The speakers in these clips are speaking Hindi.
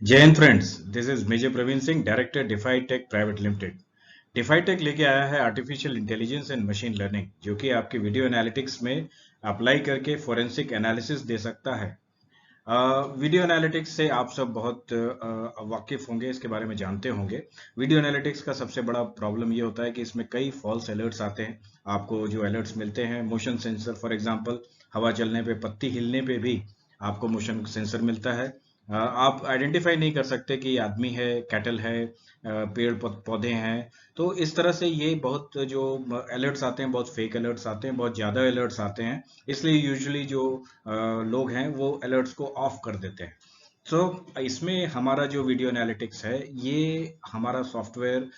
जय हिंद friends, this is major Praveen Singh, director Defy Tech private limited. Defy Tech लेके आया है artificial intelligence and machine learning, जो कि आपकी वीडियो एनालिटिक्स में अप्लाई करके फोरेंसिक एनालिसिस दे सकता है। वीडियो एनालिटिक्स से आप सब बहुत वाकिफ होंगे, इसके बारे में जानते होंगे। वीडियो एनालिटिक्स का सबसे बड़ा प्रॉब्लम ये होता है कि इसमें कई फॉल्स अलर्ट्स आते हैं। आपको जो अलर्ट्स मिलते हैं, मोशन सेंसर फॉर एग्जांपल, हवा चलने पे, पत्ती हिलने पे भी आपको मोशन सेंसर मिलता है। आप आइडेंटिफाई नहीं कर सकते कि आदमी है, कैटल है, पेड़ पौधे हैं। तो इस तरह से ये बहुत जो अलर्ट्स आते हैं, बहुत फेक अलर्ट्स आते हैं, बहुत ज़्यादा अलर्ट्स आते हैं। इसलिए यूजुअली जो लोग हैं वो अलर्ट्स को ऑफ कर देते हैं। इसमें हमारा जो वीडियो एनालिटिक्स है, ये हमारा सॉफ्टवेयर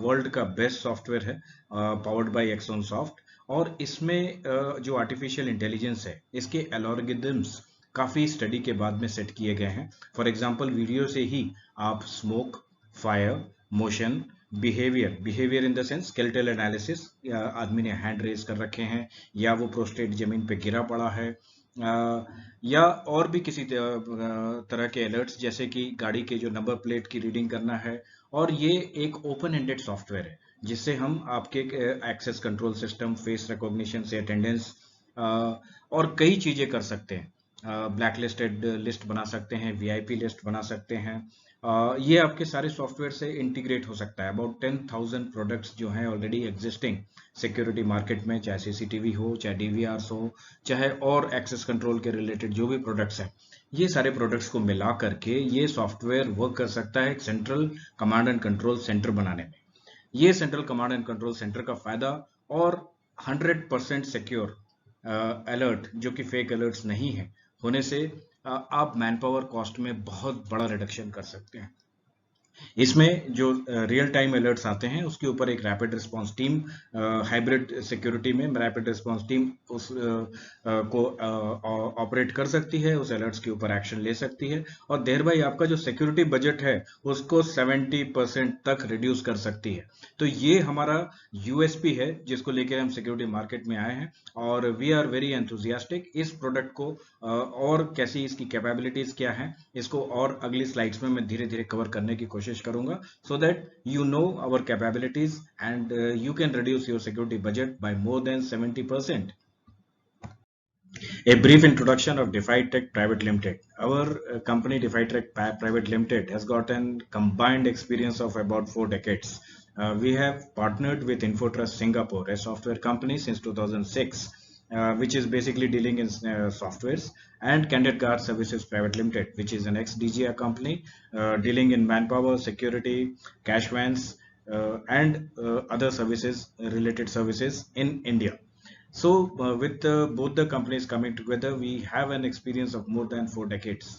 वर्ल्ड का बेस्ट सॉफ्टवेयर है, पावर्ड बाय एक्सॉन सॉफ्ट। और इसमें जो आर्टिफिशियल इंटेलिजेंस है, इसके एल्गोरिदम्स काफ़ी स्टडी के बाद में सेट किए गए हैं। फॉर एग्जांपल, वीडियो से ही आप smoke, fire, motion, behaviour in the sense skeletal analysis, आदमी ने हैंड रेज कर रखे हैं या वो प्रोस्टेट जमीन पे गिरा पड़ा है, या और भी किसी तरह के अलर्ट्स, जैसे कि गाड़ी के जो नंबर प्लेट की रीडिंग करना है। और ये एक ओपन एंडेड सॉफ्टवेयर है, जिससे हम आपके access control system, face recognition से अटेंडेंस और कई चीजें कर सकते हैं। ब्लैक लिस्टेड लिस्ट बना सकते हैं, वीआईपी लिस्ट बना सकते हैं। ये आपके सारे सॉफ्टवेयर से इंटीग्रेट हो सकता है। अबाउट 10,000 प्रोडक्ट्स जो हैं ऑलरेडी एग्जिस्टिंग सिक्योरिटी मार्केट में, चाहे सीसीटीवी हो, चाहे डीवीआरस हो, चाहे और एक्सेस कंट्रोल के रिलेटेड जो भी प्रोडक्ट्स हैं, ये सारे प्रोडक्ट्स को मिला करके ये सॉफ्टवेयर वर्क कर सकता है एक central command and control centre बनाने में। ये central command and control centre का फायदा, और 100% सिक्योर अलर्ट, जो कि फेक अलर्ट्स नहीं है, होने से आप मैन पावर कॉस्ट में बहुत बड़ा रिडक्शन कर सकते हैं। इसमें जो रियल टाइम अलर्ट्स आते हैं, उसके ऊपर एक rapid response team, hybrid security में रैपिड रिस्पांस टीम उस को ऑपरेट कर सकती है, उस अलर्ट्स के ऊपर एक्शन ले सकती है, और देर बाई आपका जो सिक्योरिटी बजट है उसको 70% तक रिड्यूस कर सकती है। तो ये हमारा यूएसपी है, जिसको लेकर हम सिक्योरिटी मार्केट में आए हैं, और वी आर वेरी एंथुजियास्टिक इस प्रोडक्ट को। और कैसी इसकी कैपेबिलिटीज क्या हैं, इसको और अगली स्लाइड्स में मैं धीरे धीरे कवर करने की कोशिश करूंगा, so that you know our capabilities and you can reduce your security budget by more than 70%. A brief introduction of DeFi Tech Private Limited. Our company DeFi Tech Private Limited has got a combined experience of about 4 decades. We have partnered with Infotrust Singapore, a software company, since 2006, which is basically dealing in softwares, and Candid Guard Services Private Limited, which is an ex-DGI company dealing in manpower, security, cash vans, and other services, related services in India. With both the companies coming together, we have an experience of more than 4 decades.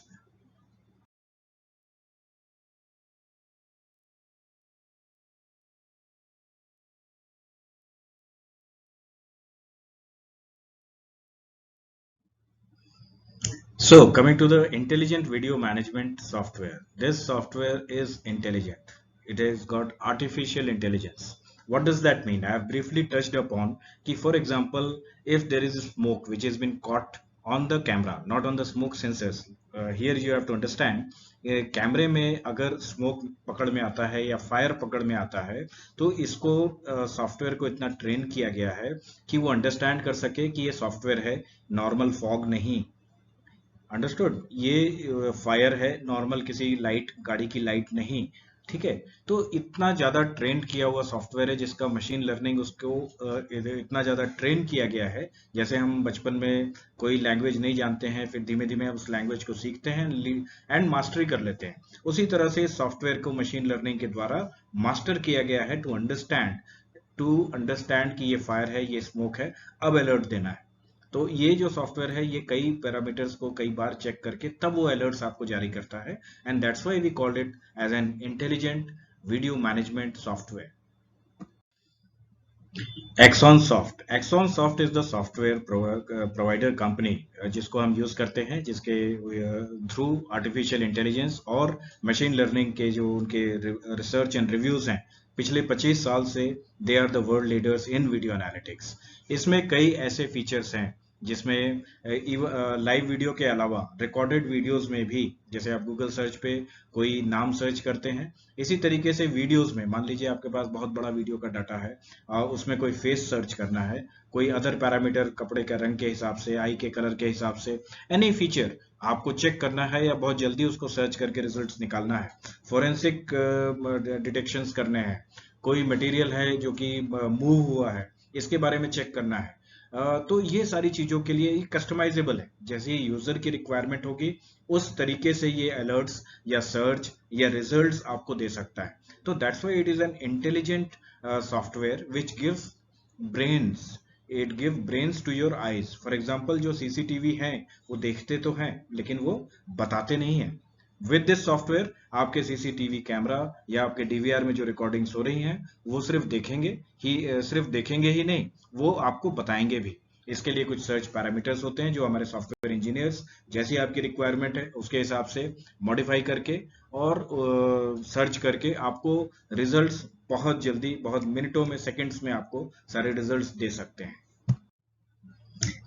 So, coming to the intelligent video management software, this software is intelligent. It has got artificial intelligence. What does that mean? I have briefly touched upon key, for example, if there is smoke which has been caught on the camera, not on the smoke sensors. Here you have to understand, कैमरे में अगर स्मोक पकड़ में आता है या फायर पकड़ में आता है, तो इसको सॉफ्टवेयर को इतना ट्रेन किया गया है कि वो अंडरस्टैंड कर सके कि ये सॉफ्टवेयर है, नॉर्मल फॉग नहीं। अंडरस्टूड? ये फायर है, नॉर्मल किसी लाइट, गाड़ी की लाइट नहीं। ठीक है? तो इतना ज्यादा ट्रेन किया हुआ सॉफ्टवेयर है, जिसका मशीन लर्निंग उसको इतना ज्यादा ट्रेन किया गया है। जैसे हम बचपन में कोई लैंग्वेज नहीं जानते हैं, फिर धीमे धीमे उस लैंग्वेज को सीखते हैं एंड मास्टरी कर लेते हैं, उसी तरह से सॉफ्टवेयर को मशीन लर्निंग के द्वारा मास्टर किया गया है, टू अंडरस्टैंड कि ये फायर है, ये स्मोक है, अब अलर्ट देना है। तो ये जो सॉफ्टवेयर है, ये कई पैरामीटर्स को कई बार चेक करके तब वो अलर्ट्स आपको जारी करता है, and that's why we called it as an intelligent video management software. Axxon Soft is the software provider company, जिसको हम यूज करते हैं, जिसके थ्रू आर्टिफिशियल इंटेलिजेंस और मशीन लर्निंग के जो उनके रिसर्च एंड रिव्यूज हैं पिछले 25 साल से, they are the world leaders in video analytics. इसमें कई ऐसे फीचर्स हैं जिसमें लाइव वीडियो के अलावा रिकॉर्डेड वीडियोस में भी, जैसे आप गूगल सर्च पे कोई नाम सर्च करते हैं, इसी तरीके से वीडियोस में मान लीजिए आपके पास बहुत बड़ा वीडियो का डाटा है, उसमें कोई फेस सर्च करना है, कोई अदर पैरामीटर कपड़े का रंग के हिसाब से, आई के कलर के हिसाब से, एनी फीचर आपको चेक करना है या बहुत जल्दी उसको सर्च करके रिजल्ट्स निकालना है, फोरेंसिक डिटेक्शंस करने हैं, कोई मटेरियल है जो कि मूव हुआ है, इसके बारे में चेक करना है, तो ये सारी चीजों के लिए कस्टमाइजेबल है। जैसे ही यूजर की रिक्वायरमेंट होगी उस तरीके से ये अलर्ट्स या सर्च या रिजल्ट्स आपको दे सकता है। तो that's why it is an intelligent software which gives brains, it give brains to your eyes. For example जो सीसीटीवी हैं वो देखते तो हैं लेकिन वो बताते नहीं है। विद दिस सॉफ्टवेयर आपके सीसीटीवी कैमरा या आपके डीवीआर में जो रिकॉर्डिंग्स हो रही हैं वो सिर्फ देखेंगे ही नहीं, वो आपको बताएंगे भी। इसके लिए कुछ सर्च पैरामीटर्स होते हैं जो हमारे सॉफ्टवेयर इंजीनियर्स जैसी आपकी रिक्वायरमेंट है उसके हिसाब से मॉडिफाई करके और सर्च करके आपको रिजल्ट्स बहुत जल्दी, बहुत मिनटों में, सेकंड्स में आपको सारे रिजल्ट्स दे सकते हैं।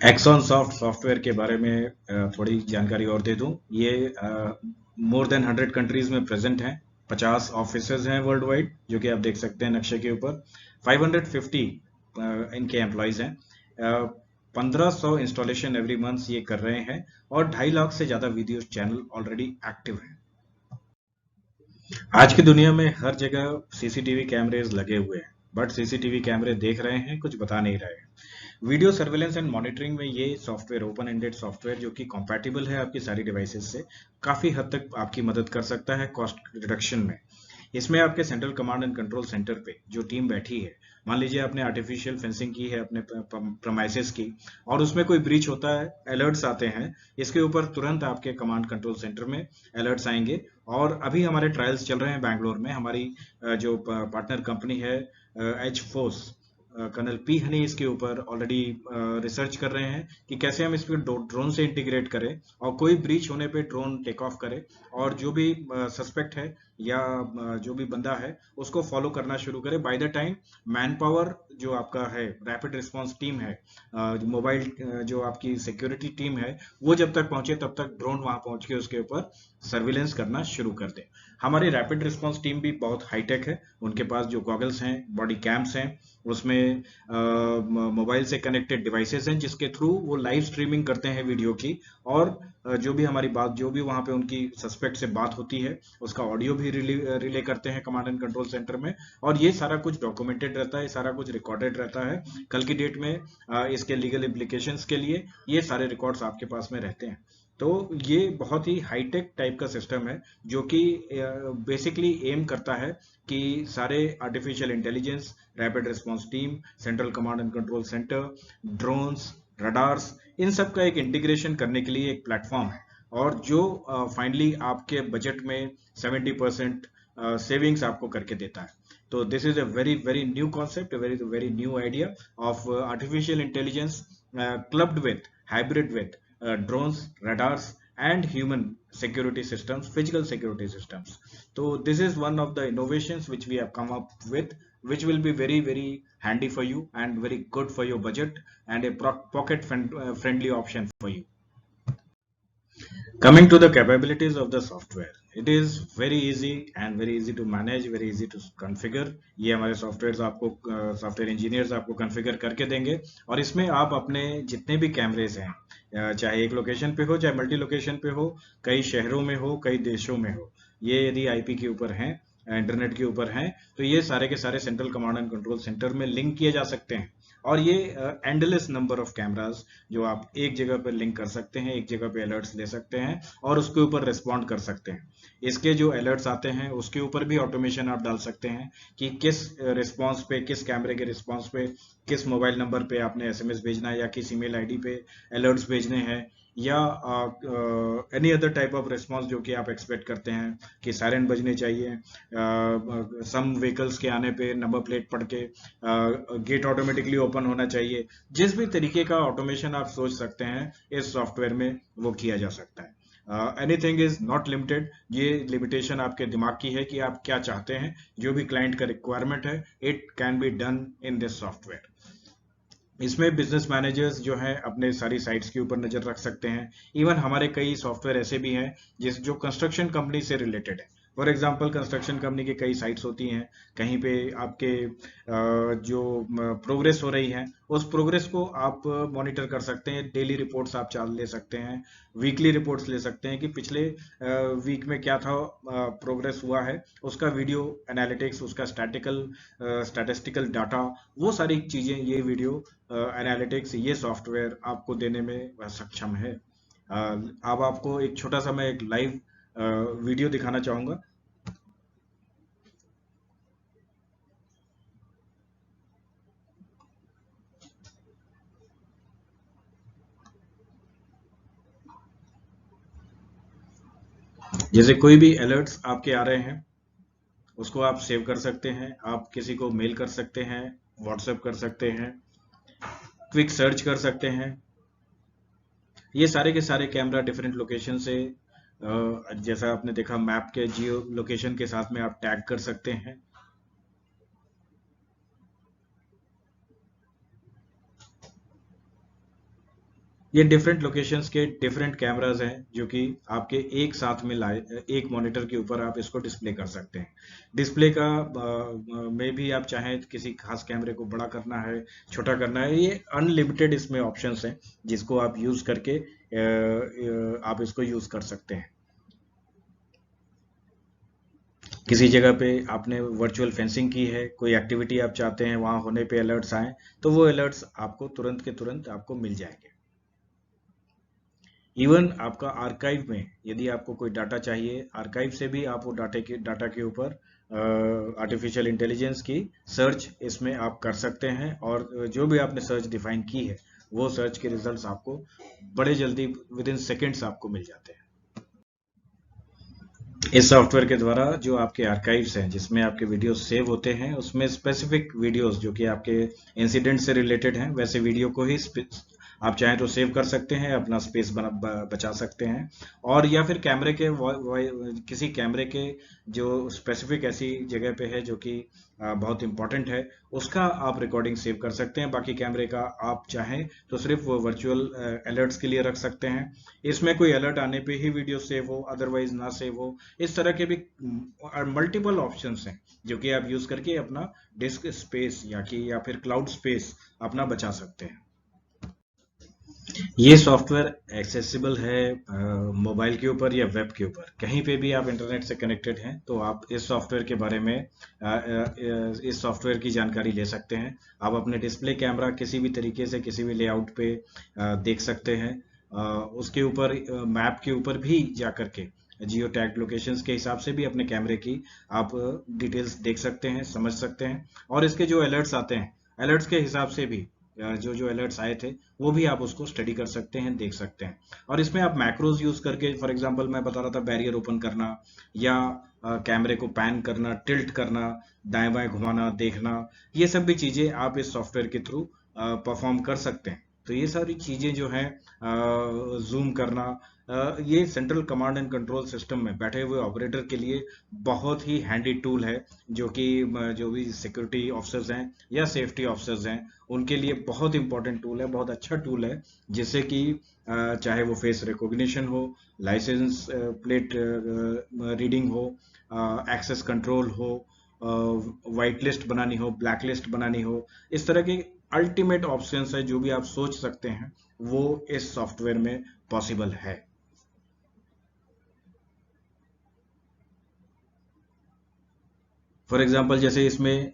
एक्सॉन सॉफ्ट सॉफ्टवेयर के बारे में थोड़ी जानकारी और दे दूं। ये मोर देन 100 कंट्रीज में प्रेजेंट हैं, 50 ऑफिसेज हैं वर्ल्ड वाइड, जो कि आप देख सकते हैं नक्शे के ऊपर। 550 इनके एम्प्लॉयज हैं, 1500 इंस्टॉलेशन एवरी मंथ ये कर रहे हैं और 2.5 लाख से ज्यादा वीडियो चैनल ऑलरेडी एक्टिव हैं। आज की दुनिया में हर जगह सीसीटीवी कैमरेज लगे हुए हैं, बट सीसीटीवी कैमरे देख रहे हैं, कुछ बता नहीं रहे हैं। वीडियो सर्वेलेंस एंड मॉनिटरिंग में ये सॉफ्टवेयर, ओपन एंडेड सॉफ्टवेयर जो कि कंपैटिबल है आपकी सारी डिवाइसेस से, काफी हद तक आपकी मदद कर सकता है कॉस्ट रिडक्शन में। इसमें आपके central command and control centre पे जो टीम बैठी है, मान लीजिए आपने आर्टिफिशियल फेंसिंग की है अपने प्रमाइसेस की और उसमें कोई ब्रीच होता है, अलर्ट्स आते हैं, इसके ऊपर तुरंत आपके कमांड कंट्रोल सेंटर में अलर्ट्स आएंगे। और अभी हमारे ट्रायल्स चल रहे हैं बैंगलोर में, हमारी जो पार्टनर कंपनी है H force, colonel P Honey इसके ऊपर ऑलरेडी रिसर्च कर रहे हैं कि कैसे हम इसको ड्रोन से इंटीग्रेट करें और कोई ब्रीच होने पे ड्रोन टेक ऑफ करे और जो भी सस्पेक्ट है या जो भी बंदा है उसको फॉलो करना शुरू करे। By the time man power जो आपका है, रैपिड रिस्पांस टीम है, मोबाइल जो आपकी सिक्योरिटी टीम है, वो जब तक पहुंचे तब तक ड्रोन वहां पहुंच के उसके ऊपर सर्विलेंस करना शुरू कर दे। हमारी रैपिड रिस्पांस टीम भी बहुत हाईटेक है, उनके पास जो गॉगल्स हैं, बॉडी कैम्स हैं, उसमें मोबाइल से कनेक्टेड डिवाइसेस हैं जिसके थ्रू वो लाइव स्ट्रीमिंग करते हैं वीडियो की, और जो भी हमारी बात, जो भी वहां पे उनकी सस्पेक्ट से बात होती है उसका ऑडियो भी रिले करते हैं कमांड एंड कंट्रोल सेंटर में, और ये सारा कुछ डॉक्यूमेंटेड रहता है, सारा कुछ रिकॉर्डेड रहता है। कल की डेट में इसके लीगल इम्प्लीकेशंस के लिए ये सारे रिकॉर्ड्स आपके पास में रहते हैं। तो ये बहुत ही हाईटेक टाइप का सिस्टम है जो कि बेसिकली एम करता है कि सारे artificial intelligence, rapid response team, central command and control centre, drones, radars, इन सब का एक इंटीग्रेशन करने के लिए एक प्लेटफॉर्म है, और जो फाइनली आपके बजट में 70% सेविंग्स आपको करके देता है। तो this is a very very new concept, very very new idea of artificial intelligence clubbed with, hybrid with drones, radars, and human security systems, physical security systems. So this is one of the innovations which we have come up with, which will be very very handy for you and very good for your budget and a pocket friendly option for you. Coming to the capabilities of the software, it is very easy and very easy to manage, very easy to configure. ये हमारे सॉफ्टवेयर आपको, सॉफ्टवेयर इंजीनियर्स आपको कॉन्फ़िगर करके देंगे, और इसमें आप अपने जितने भी कैमरेज हैं, चाहे एक लोकेशन पे हो, चाहे मल्टी लोकेशन पे हो, कई शहरों में हो, कई देशों में हो, ये यदि आईपी के ऊपर हैं, इंटरनेट के ऊपर हैं, तो ये सारे के सारे central command and control centre में लिंक किए जा सकते हैं। और ये एंडलेस नंबर ऑफ कैमरास जो आप एक जगह पर लिंक कर सकते हैं, एक जगह पे अलर्ट्स ले सकते हैं और उसके ऊपर रिस्पॉन्ड कर सकते हैं। इसके जो अलर्ट्स आते हैं उसके ऊपर भी ऑटोमेशन आप डाल सकते हैं कि किस रिस्पॉन्स पे, किस कैमरे के रिस्पॉन्स पे, किस मोबाइल नंबर पे आपने एसएमएस भेजना है या किस ईमेल आईडी पे अलर्ट्स भेजने हैं, या any other type of response जो कि आप एक्सपेक्ट करते हैं कि सायरन बजने चाहिए, सम व्हीकल्स के आने पे नंबर प्लेट पढ़ के गेट ऑटोमेटिकली ओपन होना चाहिए। जिस भी तरीके का ऑटोमेशन आप सोच सकते हैं इस सॉफ्टवेयर में वो किया जा सकता है। एनीथिंग इज नॉट लिमिटेड, ये लिमिटेशन आपके दिमाग की है कि आप क्या चाहते हैं, जो भी क्लाइंट का रिक्वायरमेंट है, it can be done in this software. इसमें बिजनेस मैनेजर्स जो हैं अपने सारी साइट्स के ऊपर नजर रख सकते हैं। इवन हमारे कई सॉफ्टवेयर ऐसे भी हैं जो कंस्ट्रक्शन कंपनी से रिलेटेड है। फॉर एग्जांपल कंस्ट्रक्शन कंपनी की कई साइट्स होती हैं, कहीं पे आपके जो प्रोग्रेस हो रही है उस प्रोग्रेस को आप मॉनिटर कर सकते हैं। डेली रिपोर्ट्स आप चाल ले सकते हैं, वीकली रिपोर्ट्स ले सकते हैं कि पिछले वीक में क्या था, प्रोग्रेस हुआ है उसका वीडियो एनालिटिक्स, उसका स्टैटिस्टिकल डाटा, वो सारी चीजें ये वीडियो एनालिटिक्स ये सॉफ्टवेयर आपको देने में सक्षम है। अब आपको एक छोटा सा मैं एक लाइव वीडियो दिखाना चाहूंगा। जैसे कोई भी अलर्ट्स आपके आ रहे हैं उसको आप सेव कर सकते हैं, आप किसी को मेल कर सकते हैं, व्हाट्सएप कर सकते हैं, क्विक सर्च कर सकते हैं। ये सारे के सारे कैमरा डिफरेंट लोकेशन से, जैसा आपने देखा मैप के जियो लोकेशन के साथ में आप टैग कर सकते हैं। ये डिफरेंट लोकेशंस के डिफरेंट कैमरास हैं जो कि आपके एक साथ में लाए एक मॉनिटर के ऊपर आप इसको डिस्प्ले कर सकते हैं। डिस्प्ले का में भी आप चाहें तो किसी खास कैमरे को बड़ा करना है, छोटा करना है, ये अनलिमिटेड इसमें ऑप्शंस हैं जिसको आप यूज करके आप इसको यूज कर सकते हैं। किसी जगह पे आपने वर्चुअल फेंसिंग की है, कोई एक्टिविटी आप चाहते हैं वहां होने पे अलर्ट्स आए, तो वो अलर्ट्स आपको तुरंत के तुरंत आपको मिल जाएंगे। इवन आपका आर्काइव में यदि आपको कोई डाटा चाहिए, आर्काइव से भी आप वो डाटा के ऊपर आर्टिफिशियल इंटेलिजेंस की सर्च इसमें आप कर सकते हैं, और जो भी आपने सर्च डिफाइन की है वो सर्च के रिजल्ट्स आपको बड़े जल्दी विद इन सेकेंड्स आपको मिल जाते हैं। इस सॉफ्टवेयर के द्वारा जो आपके आर्काइव्स हैं जिसमें आपके वीडियोस सेव होते हैं, उसमें स्पेसिफिक वीडियोस जो कि आपके इंसिडेंट से रिलेटेड हैं वैसे वीडियो को ही आप चाहें तो सेव कर सकते हैं, अपना स्पेस बचा सकते हैं। और या फिर कैमरे के किसी कैमरे के जो स्पेसिफिक ऐसी जगह पे है जो कि बहुत इंपॉर्टेंट है, उसका आप रिकॉर्डिंग सेव कर सकते हैं। बाकी कैमरे का आप चाहें तो सिर्फ वर्चुअल अलर्ट्स के लिए रख सकते हैं। इसमें कोई अलर्ट आने पे ही वीडियो सेव हो, अदरवाइज ना सेव हो, इस तरह के भी मल्टीपल ऑप्शंस हैं जो कि आप यूज करके अपना डिस्क स्पेस या फिर क्लाउड स्पेस अपना बचा सकते हैं। ये सॉफ्टवेयर एक्सेसिबल है मोबाइल के ऊपर या वेब के ऊपर, कहीं पे भी आप इंटरनेट से कनेक्टेड हैं तो आप इस सॉफ्टवेयर के बारे में इस सॉफ्टवेयर की जानकारी ले सकते हैं। आप अपने डिस्प्ले कैमरा किसी भी तरीके से किसी भी लेआउट पे देख सकते हैं। उसके ऊपर मैप के ऊपर भी जा करके जियो टैग लोकेशंस के हिसाब से भी अपने कैमरे की आप डिटेल्स देख सकते हैं, समझ सकते हैं। और इसके जो अलर्ट्स आते हैं, अलर्ट्स के हिसाब से भी जो जो अलर्ट्स आए थे वो भी आप उसको स्टडी कर सकते हैं, देख सकते हैं। और इसमें आप मैक्रोज यूज करके, फॉर एग्जांपल मैं बता रहा था बैरियर ओपन करना या कैमरे को पैन करना, टिल्ट करना, दाएं बाएं घुमाना, देखना, ये सब भी चीजें आप इस सॉफ्टवेयर के थ्रू परफॉर्म कर सकते हैं। तो ये सारी चीजें जो हैं, जूम करना, ये central command and control system में बैठे हुए ऑपरेटर के लिए बहुत ही हैंडी टूल है, जो कि जो भी सिक्योरिटी ऑफिसर्स हैं या सेफ्टी ऑफिसर्स हैं उनके लिए बहुत इंपॉर्टेंट टूल है, बहुत अच्छा टूल है, जिससे कि चाहे वो फेस रिकॉग्निशन हो, लाइसेंस प्लेट रीडिंग हो, एक्सेस कंट्रोल हो, वाइट लिस्ट बनानी हो, ब्लैक लिस्ट बनानी हो, इस तरह के अल्टीमेट ऑप्शंस है जो भी आप सोच सकते हैं वो इस सॉफ्टवेयर में पॉसिबल है। फॉर एग्जांपल जैसे इसमें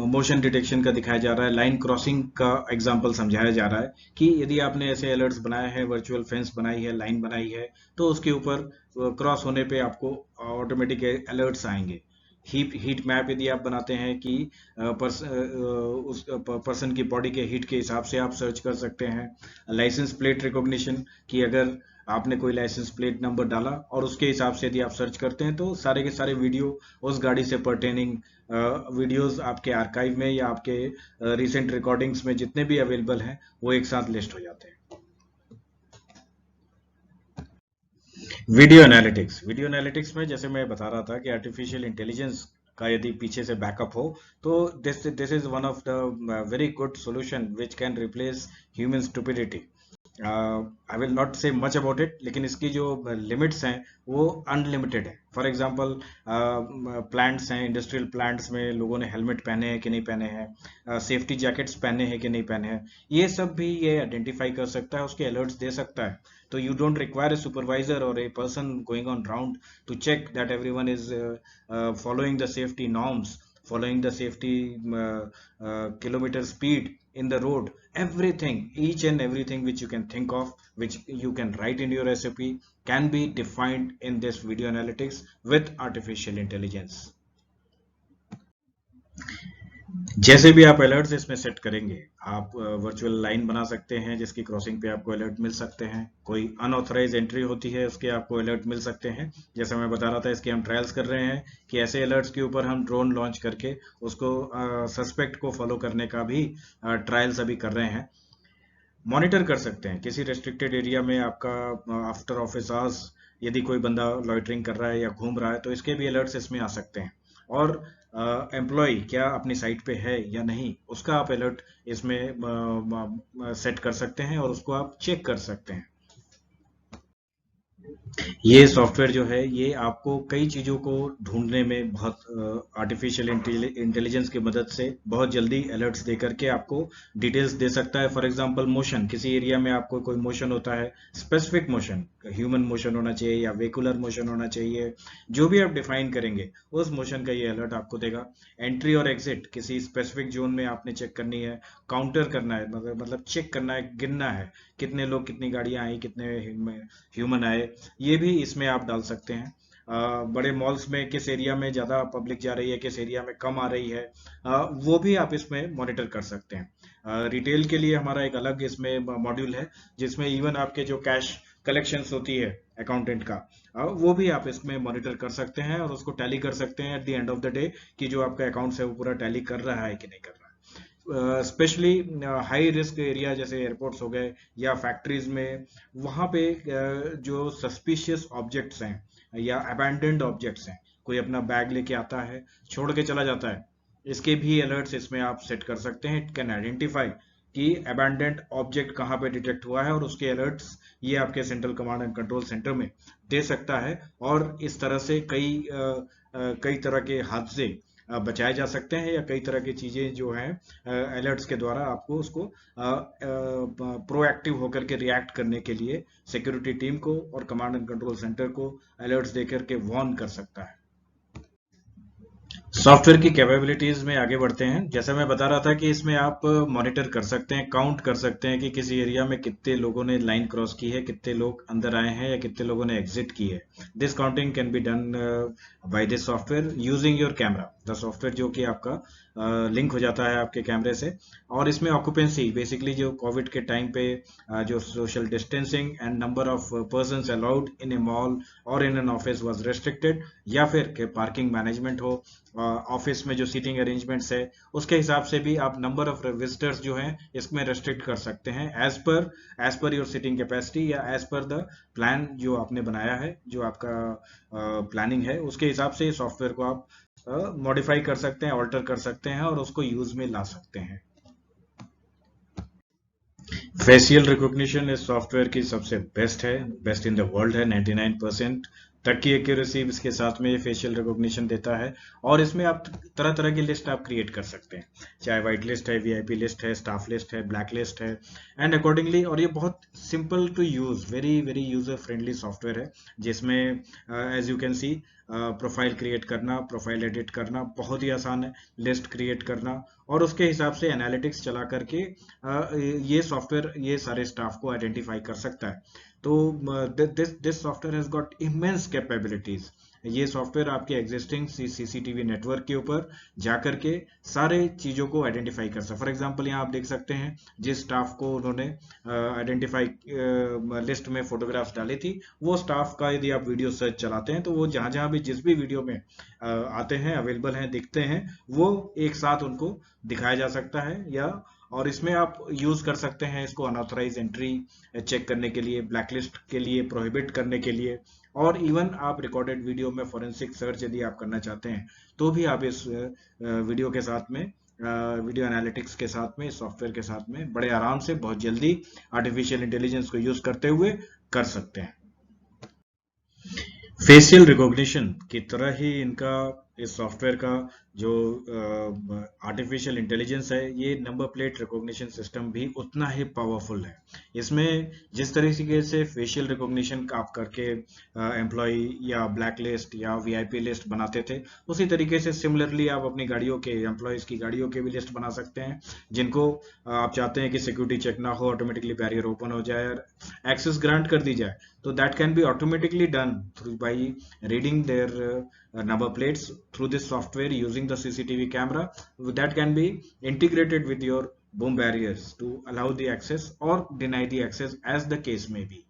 मोशन डिटेक्शन का दिखाया जा रहा है, लाइन क्रॉसिंग का एग्जांपल समझाया जा रहा है कि यदि आपने ऐसे अलर्ट्स बनाए हैं, वर्चुअल फेंस बनाई है, लाइन बनाई है, तो उसके ऊपर क्रॉस होने पे आपको ऑटोमेटिक अलर्ट्स आएंगे। हीट मैप यदि आप बनाते हैं कि उस पर्सन की बॉडी के हीट के हिसाब से आप सर्च कर सकते हैं। लाइसेंस प्लेट रिकॉग्निशन कि अगर आपने कोई लाइसेंस प्लेट नंबर डाला और उसके हिसाब से यदि आप सर्च करते हैं तो सारे के सारे वीडियो उस गाड़ी से पर्टेनिंग वीडियोस आपके आर्काइव में या आपके रिसेंट रिकॉर्डिंग्स में जितने भी अवेलेबल हैं वो एक साथ लिस्ट हो जाते हैं। वीडियो एनालिटिक्स में जैसे मैं बता रहा था कि आर्टिफिशियल इंटेलिजेंस का यदि पीछे से बैकअप हो, तो this is one of the very good solution which can replace human stupidity. I will not से मच अबाउट इट, लेकिन इसकी जो लिमिट्स हैं वो अनलिमिटेड है। फॉर एग्जांपल प्लांट्स हैं, इंडस्ट्रियल प्लांट्स में लोगों ने हेलमेट पहने हैं कि नहीं पहने हैं, सेफ्टी जैकेट्स पहने हैं कि नहीं पहने हैं, ये सब भी ये आइडेंटिफाई कर सकता है, उसके अलर्ट्स दे सकता है। तो you don't require a supervisor और a person going on round to check that everyone is following the safety norms, following the safety kilometer speed in the road. Everything, each and everything which you can think of, which you can write in your SOP, can be defined in this video analytics with artificial intelligence. जैसे भी आप अलर्ट्स इसमें सेट करेंगे, आप वर्चुअल लाइन बना सकते हैं जिसकी क्रॉसिंग पे आपको अलर्ट मिल सकते हैं। कोई अनऑथराइज एंट्री होती है उसके आपको अलर्ट मिल सकते हैं। जैसे मैं बता रहा था, इसके हम ट्रायल्स कर रहे हैं कि ऐसे अलर्ट्स के ऊपर हम ड्रोन लॉन्च करके उसको सस्पेक्ट को फॉलो करने का भी ट्रायल्स अभी कर रहे हैं। मॉनिटर कर सकते हैं किसी रेस्ट्रिक्टेड एरिया में आपका आफ्टर ऑफिस आवर्स यदि कोई बंदा लॉइटरिंग कर रहा है या घूम रहा है, तो इसके भी अलर्ट्स इसमें आ सकते हैं। और एम्प्लॉय क्या अपनी साइट पे है या नहीं, उसका आप अलर्ट इसमें सेट कर सकते हैं और उसको आप चेक कर सकते हैं। ये सॉफ्टवेयर जो है ये आपको कई चीज़ों को ढूंढने में बहुत आर्टिफिशियल इंटेलिजेंस की मदद से बहुत जल्दी अलर्ट्स दे करके आपको डिटेल्स दे सकता है। फॉर एग्जांपल मोशन, किसी एरिया में आपको कोई मोशन होता है, स्पेसिफिक मोशन, ह्यूमन मोशन होना चाहिए या वेहिकुलर मोशन होना चाहिए, जो भी आप डिफाइन करेंगे उस मोशन का ये अलर्ट आपको देगा। एंट्री और एग्जिट, किसी स्पेसिफिक जोन में आपने चेक करनी है, काउंटर करना है, मतलब चेक करना है, गिनना है कितने लोग, कितनी गाड़ियां आई, कितने ह्यूमन आए, ये भी इसमें आप डाल सकते हैं। बड़े मॉल्स में किस एरिया में ज़्यादा पब्लिक जा रही है, किस एरिया में कम आ रही है, वो भी आप इसमें मॉनिटर कर सकते हैं। रिटेल के लिए हमारा एक अलग इसमें मॉड्यूल है जिसमें इवन आपके जो कैश कलेक्शंस होती है अकाउंटेंट का, वो भी आप इसमें मॉनिटर कर सकते हैं और उसको टैली कर सकते हैं at the end of the day कि जो आपका अकाउंट्स है वो पूरा टैली कर रहा है कि नहीं कर रहा है। स्पेशली हाई रिस्क एरिया जैसे एयरपोर्ट्स हो गए या फैक्ट्रीज में, वहाँ पे जो सस्पिशियस ऑब्जेक्ट्स हैं या अबैंडन्ड ऑब्जेक्ट्स हैं, कोई अपना बैग लेके आता है छोड़ के चला जाता है, इसके भी अलर्ट्स इसमें आप सेट कर सकते हैं। इट कैन आइडेंटिफाई कि अबैंडन्ड ऑब्जेक्ट कहाँ पे डिटेक्ट हुआ है और उसके अलर्ट्स ये आपके central command and control centre में दे सकता है। और इस तरह से कई तरह के हादसे बचाए जा सकते हैं या कई तरह की चीजें जो हैं अलर्ट्स के द्वारा आपको उसको प्रोएक्टिव होकर के रिएक्ट करने के लिए सिक्योरिटी टीम को और कमांड एंड कंट्रोल सेंटर को अलर्ट्स देकर के वार्न कर सकता है। सॉफ्टवेयर की कैपेबिलिटीज में आगे बढ़ते हैं। जैसे मैं बता रहा था कि इसमें आप मॉनिटर कर सकते हैं, काउंट कर सकते हैं कि किसी एरिया में कितने लोगों ने लाइन क्रॉस की है, कितने लोग अंदर आए हैं या कितने लोगों ने एग्जिट की है। This counting can be done by this software using your camera, the software जो कि आपका लिंक हो जाता है आपके कैमरे से। और इसमें ऑक्यूपेंसी, बेसिकली जो कोविड के टाइम पे जो social distancing and number of persons allowed in a mall और in an office was restricted, या फिर के पार्किंग मैनेजमेंट हो, ऑफिस में जो सीटिंग अरेंजमेंट्स है उसके हिसाब से भी आप नंबर ऑफ विजिटर्स जो हैं इसमें रेस्ट्रिक्ट कर सकते हैं as per your seating capacity या एज पर द प्लान जो आपने बनाया है, जो आपका प्लानिंग है उसके हिसाब से सॉफ्टवेयर को आप मॉडिफाई कर सकते हैं, ऑल्टर कर सकते हैं और उसको यूज में ला सकते हैं। फेशियल रिकॉग्निशन इस सॉफ्टवेयर की सबसे बेस्ट है, बेस्ट इन द वर्ल्ड है। 99% तक की एक्यूरेसी इसके साथ में फेशियल रिकॉग्निशन देता है। और इसमें आप तरह तरह की लिस्ट आप क्रिएट कर सकते हैं, चाहे व्हाइट लिस्ट है, वीआईपी लिस्ट है, स्टाफ लिस्ट है, ब्लैक लिस्ट है, एंड अकॉर्डिंगली। और ये बहुत simple to use, very very user friendly software है जिसमें as you can see profile create करना, प्रोफाइल एडिट करना बहुत ही आसान है, लिस्ट क्रिएट करना और उसके हिसाब से एनालिटिक्स चला करके ये सॉफ्टवेयर ये सारे स्टाफ को आइडेंटिफाई कर सकता है। तो this software has got immense capabilities. ये सॉफ्टवेयर आपके एग्जिस्टिंग सीसीटीवी नेटवर्क के ऊपर जाकर के सारे चीजों को आइडेंटिफाई कर सकता है। फॉर एग्जांपल यहाँ आप देख सकते हैं जिस स्टाफ को उन्होंने आइडेंटिफाई लिस्ट में फोटोग्राफ्स डाली थी, वो स्टाफ का यदि आप वीडियो सर्च चलाते हैं तो वो जहां जहां भी जिस भी वीडियो में आते हैं, अवेलेबल हैं, दिखते हैं, वो एक साथ उनको दिखाया जा सकता है या और इसमें आप यूज कर सकते हैं इसको अनऑथराइज एंट्री चेक करने के लिए, ब्लैकलिस्ट के लिए, प्रोहिबिट करने के लिए, और इवन आप रिकॉर्डेड वीडियो में फोरेंसिक सर्च यदि आप करना चाहते हैं तो भी आप इस वीडियो के साथ में, वीडियो एनालिटिक्स के साथ में, इस सॉफ्टवेयर के साथ में बड़े आराम से बहुत जल्दी आर्टिफिशियल इंटेलिजेंस को यूज करते हुए कर सकते हैं। फेशियल रिकॉग्निशन की तरह ही इनका, इस सॉफ्टवेयर का जो आर्टिफिशियल इंटेलिजेंस है, ये नंबर प्लेट रिकॉग्निशन सिस्टम भी उतना ही पावरफुल है। इसमें जिस तरीके से फेशियल रिकॉग्निशन आप करके एम्प्लॉय या ब्लैक लिस्ट या वीआईपी लिस्ट बनाते थे, उसी तरीके से सिमिलरली आप अपनी गाड़ियों के, एम्प्लॉयज की गाड़ियों के भी लिस्ट बना सकते हैं, जिनको आप चाहते हैं कि सिक्योरिटी चेक ना हो, ऑटोमेटिकली बैरियर ओपन हो जाए और एक्सेस ग्रांट कर दी जाए। तो that can be automatically done through by reading their number plates through this software using the CCTV camera that can be integrated with your boom barriers to allow the access or deny the access as the case may be.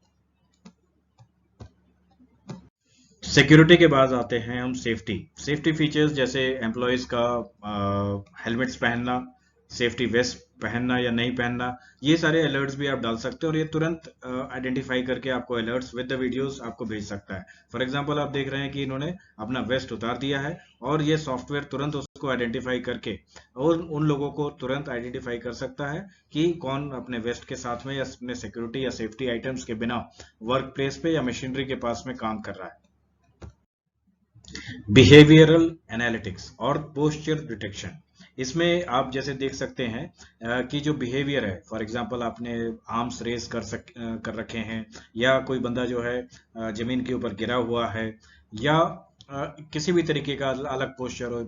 Security के बाद आते हैं हम सेफ्टी फीचर्स, जैसे एम्प्लॉयज का हेलमेट्स पहनना, सेफ्टी वेस्ट पहनना या नहीं पहनना, ये सारे अलर्ट्स भी आप डाल सकते हैं और ये तुरंत आइडेंटिफाई करके आपको अलर्ट्स विद द वीडियोस आपको भेज सकता है। फॉर एग्जांपल आप देख रहे हैं कि इन्होंने अपना वेस्ट उतार दिया है और ये सॉफ्टवेयर तुरंत उसको आइडेंटिफाई करके और उन लोगों को तुरंत आइडेंटिफाई कर सकता है कि कौन अपने वेस्ट के साथ में या अपने सिक्योरिटी या सेफ्टी आइटम्स के बिना वर्क प्लेस पे या मशीनरी के पास में काम कर रहा है। बिहेवियरल एनालिटिक्स और पोस्चर डिटेक्शन, इसमें आप जैसे देख सकते हैं कि जो बिहेवियर है, फॉर एग्जांपल आपने आर्म्स रेस कर रखे हैं, या कोई बंदा जो है जमीन के ऊपर गिरा हुआ है, या किसी भी तरीके का अलग पोस्चर हो,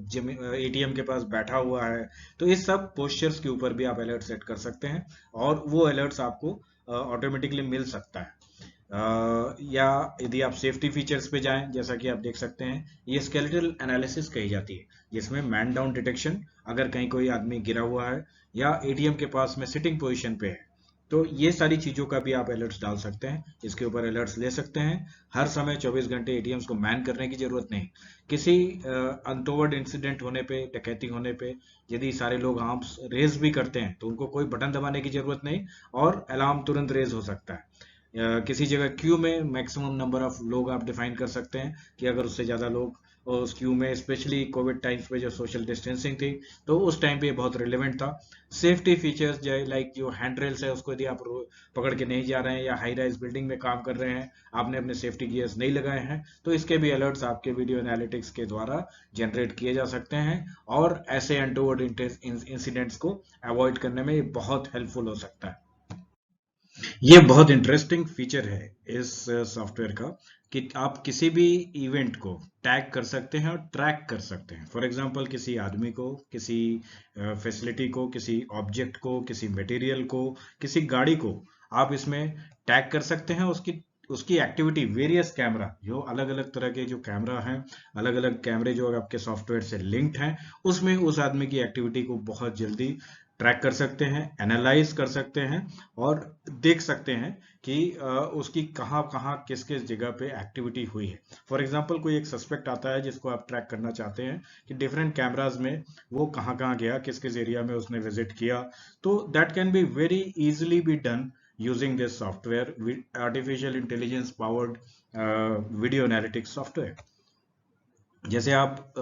एटीएम के पास बैठा हुआ है, तो इस सब पोस्चर्स के ऊपर भी आप अलर्ट सेट कर सकते हैं और वो अलर्ट्स आपको ऑटोमेटिकली मिल सकता है। या यदि आप सेफ्टी फीचर्स पे जाएं, जैसा कि आप देख सकते हैं, ये स्केलेटल एनालिसिस कही जाती है, जिसमें मैन डाउन डिटेक्शन, अगर कहीं कोई आदमी गिरा हुआ है या एटीएम के पास में सिटिंग पोजीशन पे है, तो ये सारी चीजों का भी आप अलर्ट्स डाल सकते हैं, इसके ऊपर अलर्ट्स ले सकते हैं। हर समय 24 घंटे एटीएम्स को मैन करने की जरूरत नहीं। किसी अनटोवर्ड इंसिडेंट होने पे, डकैती होने पे, यदि सारे लोग आर्म्स रेज भी करते हैं तो उनको कोई बटन दबाने की जरूरत नहीं और अलार्म तुरंत रेज हो सकता है। किसी जगह क्यू में मैक्सिमम नंबर ऑफ लोग आप डिफाइन कर सकते हैं कि अगर उससे ज्यादा लोग उस क्यू में, स्पेशली कोविड टाइम्स पे जो सोशल डिस्टेंसिंग थी, तो उस टाइम पे बहुत रिलेवेंट था। सेफ्टी फीचर्स जो लाइक जो हैंड रेल्स है, उसको यदि आप पकड़ के नहीं जा रहे हैं या हाई राइज बिल्डिंग में काम कर रहे हैं, आपने अपने सेफ्टी गियर्स नहीं लगाए हैं, तो इसके भी अलर्ट्स आपके वीडियो एनालिटिक्स के द्वारा जनरेट किए जा सकते हैं और ऐसे अनटोवर्ड इंसिडेंट्स को अवॉइड करने में ये बहुत हेल्पफुल हो सकता है। ये बहुत इंटरेस्टिंग फीचर है इस सॉफ्टवेयर का कि आप किसी भी इवेंट को टैग कर सकते हैं और ट्रैक कर सकते हैं। फॉर एग्जांपल किसी आदमी को, किसी फैसिलिटी को, किसी ऑब्जेक्ट को, किसी मटेरियल को, किसी गाड़ी को आप इसमें टैग कर सकते हैं। उसकी एक्टिविटी, वेरियस कैमरा, जो अलग अलग तरह के जो कैमरा हैं, अलग अलग कैमरे जो आपके सॉफ्टवेयर से लिंक्ड हैं, उसमें उस आदमी की एक्टिविटी को बहुत जल्दी ट्रैक कर सकते हैं, एनालाइज कर सकते हैं और देख सकते हैं कि उसकी कहाँ कहाँ किस किस जगह पे एक्टिविटी हुई है। फॉर एग्जांपल कोई एक सस्पेक्ट आता है जिसको आप ट्रैक करना चाहते हैं कि डिफरेंट कैमराज में वो कहाँ कहाँ गया, किस किस एरिया में उसने विजिट किया, तो that can be very easily be done using this software, artificial intelligence powered video analytics software. जैसे आप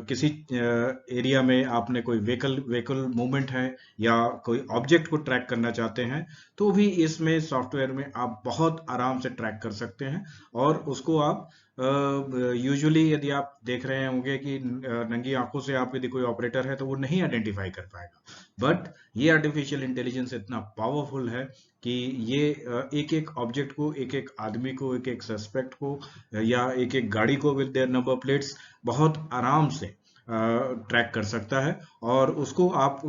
किसी एरिया में आपने कोई व्हीकल मूवमेंट है या कोई ऑब्जेक्ट को ट्रैक करना चाहते हैं, तो भी इसमें सॉफ्टवेयर में आप बहुत आराम से ट्रैक कर सकते हैं और उसको आप यूजुअली यदि आप देख रहे होंगे कि नंगी आंखों से आप यदि कोई ऑपरेटर है तो वो नहीं आइडेंटिफाई कर पाएगा, बट ये आर्टिफिशियल इंटेलिजेंस इतना पावरफुल है कि ये एक एक ऑब्जेक्ट को, एक एक आदमी को, एक एक सस्पेक्ट को या एक एक गाड़ी को विद देयर नंबर प्लेट्स बहुत आराम से ट्रैक कर सकता है और उसको आप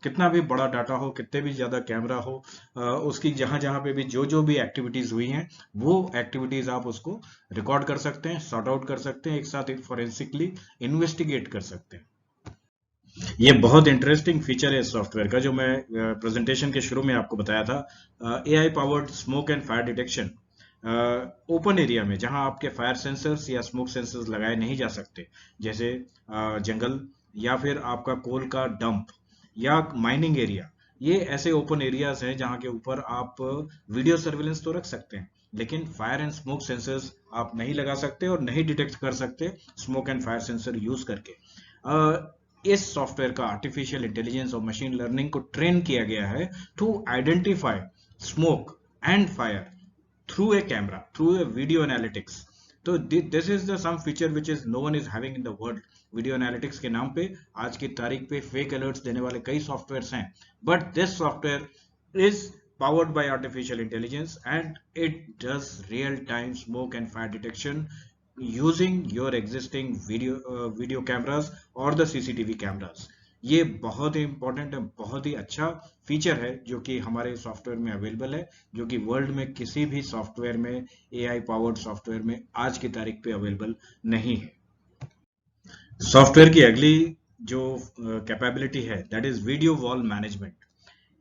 कितना भी बड़ा डाटा हो, कितने भी ज्यादा कैमरा हो, उसकी जहां जहां पे भी जो भी एक्टिविटीज हुई हैं, वो एक्टिविटीज आप उसको रिकॉर्ड कर सकते हैं, सॉर्ट आउट कर सकते हैं, एक साथ एक फॉरेंसिकली इन्वेस्टिगेट कर सकते हैं। ये बहुत इंटरेस्टिंग फीचर है इस सॉफ्टवेयर का, जो मैं प्रेजेंटेशन के शुरू में आपको बताया था। AI powered smoke and fire detection open area में, जहां आपके फायर सेंसर्स या स्मोक सेंसर्स लगाए नहीं जा सकते, जैसे जंगल या फिर आपका कोल का डंप या माइनिंग एरिया, ये ऐसे ओपन एरियाज हैं जहां के ऊपर आप वीडियो सर्विलेंस तो रख सकते हैं, लेकिन फायर एंड स्मोक सेंसर्स आप नहीं लगा सकते और नहीं डिटेक्ट कर सकते smoke and fire sensor use करके। इस सॉफ्टवेयर का आर्टिफिशियल इंटेलिजेंस और मशीन लर्निंग को ट्रेन किया गया है to identify smoke and fire through a camera, through a video analytics. तो this is the some feature which is no one is having in the world. Video analytics के नाम पे आज की तारीख पे फेक अलर्ट्स देने वाले कई सॉफ्टवेयर्स हैं, but this software is powered by artificial intelligence and it does real time smoke and fire detection using your existing video cameras or the CCTV cameras. ये बहुत ही इंपॉर्टेंट है, बहुत ही अच्छा फीचर है जो कि हमारे सॉफ्टवेयर में अवेलेबल है, जो कि वर्ल्ड में किसी भी सॉफ्टवेयर में, एआई पावर्ड सॉफ्टवेयर में आज की तारीख पे अवेलेबल नहीं है। सॉफ्टवेयर की अगली जो कैपेबिलिटी है that is video wall management.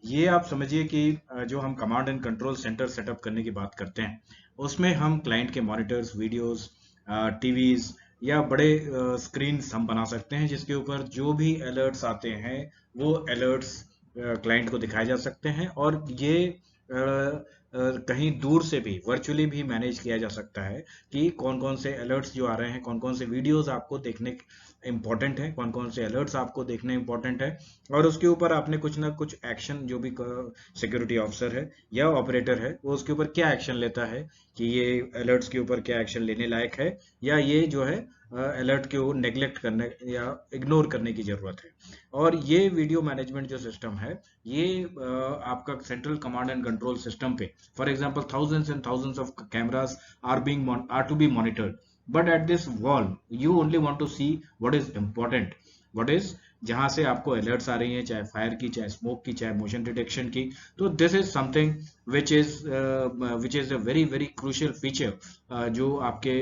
ये आप समझिए कि जो हम command and control centre setup करने की बात करते हैं, उसमें हम क्लाइंट के मॉनिटर्स, वीडियोस, टीवीज या बड़े स्क्रीन्स हम बना सकते हैं, जिसके ऊपर जो भी अलर्ट्स आते हैं वो अलर्ट्स क्लाइंट को दिखाए जा सकते हैं, और ये कहीं दूर से भी वर्चुअली भी मैनेज किया जा सकता है कि कौन कौन से अलर्ट्स जो आ रहे हैं, कौन कौन से वीडियोस आपको देखने इंपॉर्टेंट है, कौन कौन से अलर्ट्स आपको देखने इंपॉर्टेंट है, और उसके ऊपर आपने कुछ ना कुछ एक्शन, जो भी सिक्योरिटी ऑफिसर है या ऑपरेटर है वो उसके ऊपर क्या एक्शन लेता है कि ये अलर्ट्स के ऊपर क्या एक्शन लेने लायक है, या ये जो है अलर्ट को नेग्लेक्ट करने या इग्नोर करने की जरूरत है। और ये वीडियो मैनेजमेंट जो सिस्टम है ये आपका central command and control system पे, for example thousands and thousands of cameras are to be monitored, but at this wall you only want to see what is important, what is जहां से आपको अलर्ट्स आ रही हैं, चाहे फायर की, चाहे स्मोक की, चाहे मोशन डिटेक्शन की। तो this is something which is a very very crucial feature जो आपके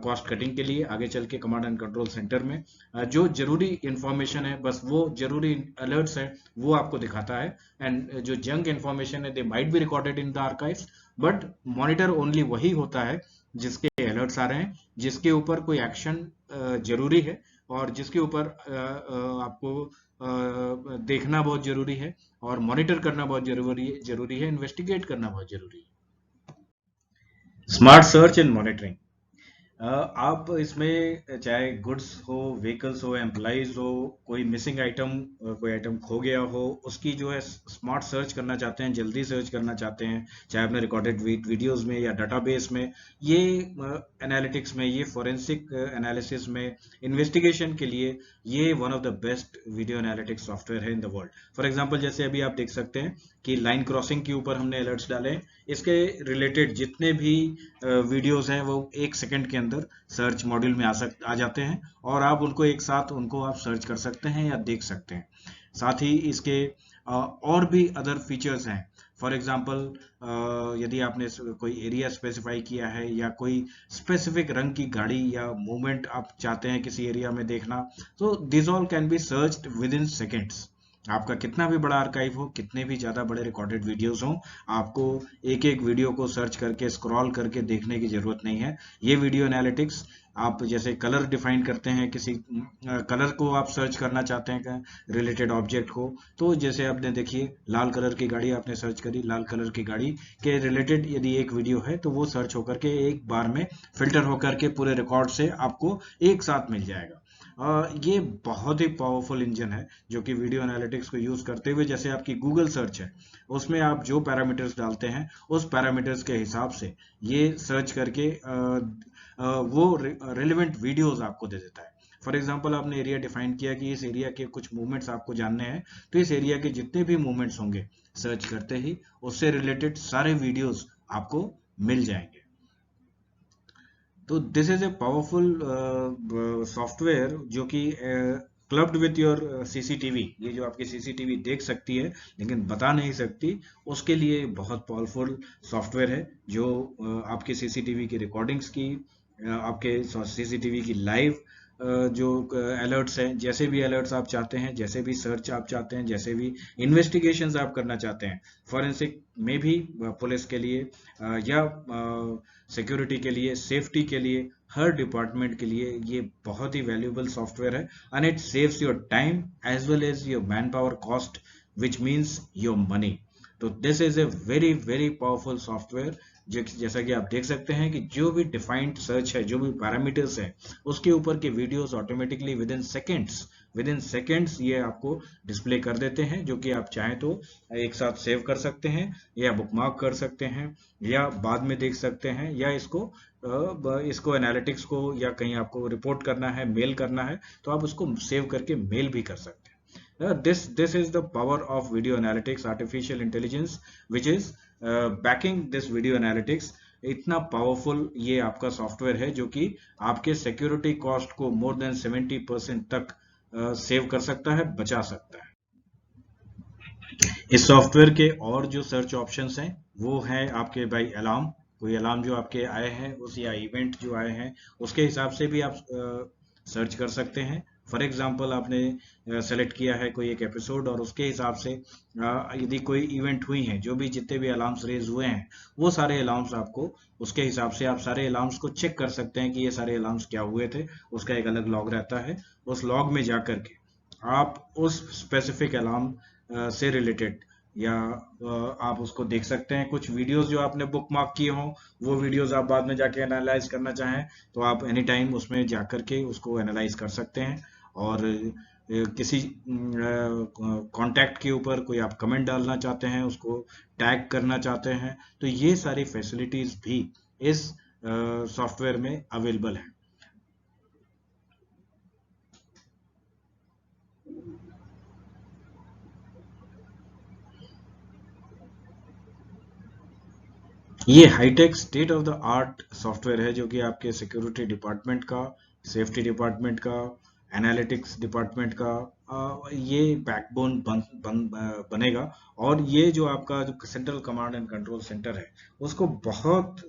कॉस्ट कटिंग के लिए आगे चल के कमांड एंड कंट्रोल सेंटर में जो जरूरी इंफॉर्मेशन है, बस वो जरूरी अलर्ट्स है वो आपको दिखाता है, एंड जो जंक इंफॉर्मेशन है they might be recorded in the archives, but monitor only वही होता है जिसके अलर्ट्स आ रहे हैं, जिसके ऊपर कोई एक्शन जरूरी है, और जिसके ऊपर आपको देखना बहुत जरूरी है, और मॉनिटर करना बहुत जरूरी है, इन्वेस्टिगेट करना बहुत जरूरी है। Smart search and monitoring. आप इसमें चाहे गुड्स हो, व्हीकल्स हो, एम्प्लॉइज हो, कोई मिसिंग आइटम, कोई आइटम खो गया हो, उसकी जो है स्मार्ट सर्च करना चाहते हैं, जल्दी सर्च करना चाहते हैं, चाहे आपने रिकॉर्डेड वीडियोस में या डाटाबेस में, ये एनालिटिक्स में, ये फोरेंसिक एनालिसिस में, इन्वेस्टिगेशन के लिए ये one of the best video analytics software है in the world. For example जैसे अभी आप देख सकते हैं कि लाइन क्रॉसिंग के ऊपर हमने अलर्ट्स डाले हैं, इसके रिलेटेड जितने भी वीडियोस हैं वो 1 सेकंड के अंदर सर्च मॉड्यूल में आ जाते हैं, और आप उनको एक साथ उनको आप सर्च कर सकते हैं या देख सकते हैं। साथ ही इसके और भी अदर फीचर्स हैं। फॉर एग्जांपल यदि आपने कोई एरिया स्पेसिफाई किया है या कोई स्पेसिफिक रंग की गाड़ी या मूवमेंट आप चाहते हैं किसी एरिया में देखना, तो this all can be searched with in seconds. आपका कितना भी बड़ा आर्काइव हो, कितने भी ज्यादा बड़े रिकॉर्डेड वीडियोस हो, आपको एक एक वीडियो को सर्च करके स्क्रॉल करके देखने की जरूरत नहीं है। ये वीडियो एनालिटिक्स, आप जैसे कलर डिफाइन करते हैं, किसी कलर को आप सर्च करना चाहते हैं रिलेटेड ऑब्जेक्ट को, तो जैसे आपने देखिए लाल कलर की गाड़ी आपने सर्च करी, लाल कलर की गाड़ी के रिलेटेड यदि एक वीडियो है तो वो सर्च होकर के एक बार में फिल्टर होकर के पूरे रिकॉर्ड से आपको एक साथ मिल जाएगा। ये बहुत ही पावरफुल इंजन है जो कि वीडियो एनालिटिक्स को यूज करते हुए, जैसे आपकी गूगल सर्च है उसमें आप जो पैरामीटर्स डालते हैं उस पैरामीटर्स के हिसाब से ये सर्च करके वो रिलेवेंट वीडियोस आपको दे देता है। फॉर एग्जांपल आपने एरिया डिफाइन किया कि इस एरिया के कुछ मूवमेंट्स आपको जानने हैं, तो इस एरिया के जितने भी मूवमेंट्स होंगे सर्च करते ही उससे रिलेटेड सारे वीडियोस आपको मिल जाएंगे। तो this is a powerful software जो कि क्लब्ड विथ योर सीसीटीवी, ये जो आपकी सीसीटीवी देख सकती है लेकिन बता नहीं सकती, उसके लिए बहुत पावरफुल सॉफ्टवेयर है जो आपके सीसीटीवी की रिकॉर्डिंग्स की, आपके सीसीटीवी की लाइव जो अलर्ट्स हैं, जैसे भी अलर्ट्स आप चाहते हैं, जैसे भी सर्च आप चाहते हैं, जैसे भी इन्वेस्टिगेशंस आप करना चाहते हैं, फॉरेंसिक में भी, पुलिस के लिए या सिक्योरिटी के लिए, सेफ्टी के लिए, हर डिपार्टमेंट के लिए ये बहुत ही वैल्यूएबल सॉफ्टवेयर है and it saves your time as well as your manpower cost which means your money. तो this is a very very powerful software. जैसा कि आप देख सकते हैं कि जो भी डिफाइंड सर्च है, जो भी पैरामीटर्स है, उसके ऊपर के videos automatically with in seconds ये आपको डिस्प्ले कर देते हैं, जो कि आप चाहें तो एक साथ सेव कर सकते हैं या बुकमार्क कर सकते हैं या बाद में देख सकते हैं, या इसको एनालिटिक्स को या कहीं आपको रिपोर्ट करना है, मेल करना है, तो आप उसको सेव करके मेल भी कर सकते हैं। This is the power of video analytics, artificial intelligence, which is backing this video analytics। इतना पावरफुल ये आपका सॉफ्टवेयर है जो कि आपके सिक्योरिटी कॉस्ट को मोर देन 70% तक सेव कर सकता है, बचा सकता है। इस सॉफ्टवेयर के और जो सर्च ऑप्शंस हैं वो हैं आपके भाई अलार्म, कोई अलार्म जो आपके आए हैं उस या इवेंट जो आए हैं उसके हिसाब से भी आप सर्च कर सकते हैं। फॉर एग्जांपल आपने सेलेक्ट किया है कोई एक एपिसोड और उसके हिसाब से यदि कोई इवेंट हुई है, जो भी जितने भी अलार्म्स रेज हुए हैं वो सारे अलार्म्स आपको उसके हिसाब से आप सारे अलार्म्स को चेक कर सकते हैं कि ये सारे अलार्म्स क्या हुए थे। उसका एक अलग लॉग रहता है, उस लॉग में जाकर के आप उस स्पेसिफिक अलार्म से रिलेटेड या आप उसको देख सकते हैं। कुछ वीडियोस जो आपने बुक मार्क किए हों वो वीडियोस आप बाद में जाके एनालाइज करना चाहें तो आप एनी टाइम उसमें जाकर के उसको एनालाइज कर सकते हैं। और किसी कांटेक्ट के ऊपर कोई आप कमेंट डालना चाहते हैं, उसको टैग करना चाहते हैं, तो ये सारी फैसिलिटीज भी इस सॉफ्टवेयर में अवेलेबल है। ये hi-tech state of the art software है जो कि आपके सिक्योरिटी डिपार्टमेंट का, सेफ्टी डिपार्टमेंट का, एनालिटिक्स डिपार्टमेंट का ये बैकबोन बनेगा। और ये जो आपका जो central command and control centre है उसको बहुत